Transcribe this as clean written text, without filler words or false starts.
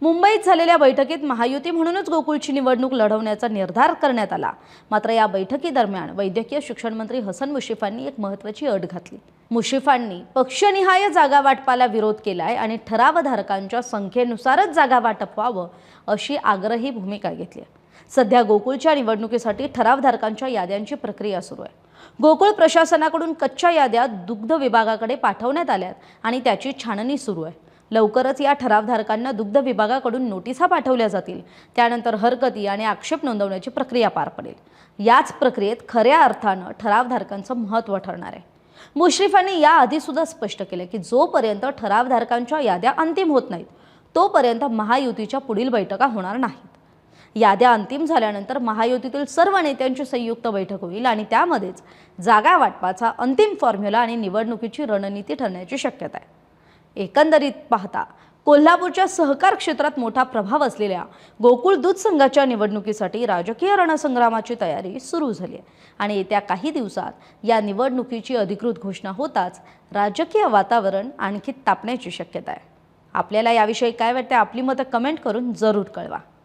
मुंबईत झालेल्या बैठकीत महायुती म्हणूनच गोकुळची निवडणूक लढवण्याचा निर्धार करण्यात आला। मात्र या बैठकीदरम्यान वैद्यकीय शिक्षण मंत्री हसन मुश्रीफांनी एक महत्त्वाची अट घातली। मुश्रीफांनी पक्षनिहाय जागा वाटपाला विरोध केलाय आणि ठरावधारकांच्या संख्येनुसारच जागा वाटप व्हावं अशी आग्रही भूमिका घेतली आहे। सध्या गोकुळच्या निवडणुकीसाठी ठरावधारकांच्या याद्यांची प्रक्रिया सुरू आहे। गोकुळ प्रशासनाकडून कच्च्या याद्या दुग्ध विभागाकडे पाठवण्यात आल्यात आणि त्याची छाननी सुरू आहे। लवकरच या ठरावधारकांना दुग्ध विभागाकडून नोटिसा पाठवल्या जातील। त्यानंतर हरकती आणि आक्षेप नोंदवण्याची प्रक्रिया पार पडेल। याच प्रक्रियेत खऱ्या अर्थानं ठरावधारकांचं महत्त्व ठरणार आहे। मुश्रीफांनी याआधी सुद्धा स्पष्ट केले की जोपर्यंत ठरावधारकांच्या याद्या अंतिम होत नाहीत तोपर्यंत महायुतीच्या पुढील बैठका होणार नाहीत। याद्या अंतिम झाल्यानंतर महायुतीतील सर्व नेत्यांची संयुक्त बैठक होईल आणि त्यामध्येच जागा वाटपाचा अंतिम फॉर्म्युला आणि निवडणुकीची रणनीती ठरण्याची शक्यता आहे। एकंदरीत पाहता कोल्हापूरच्या सहकार क्षेत्रात मोठा प्रभाव असलेल्या गोकुळ दूध संघाच्या निवडणुकीसाठी राजकीय रणसंग्रामाची तयारी सुरू झाली आहे आणि येत्या काही दिवसात या निवडणुकीची अधिकृत घोषणा होताच राजकीय वातावरण आणखी तापण्याची शक्यता आहे। आपल्याला याविषयी काय वाटते? आपली मतं कमेंट करून जरूर कळवा।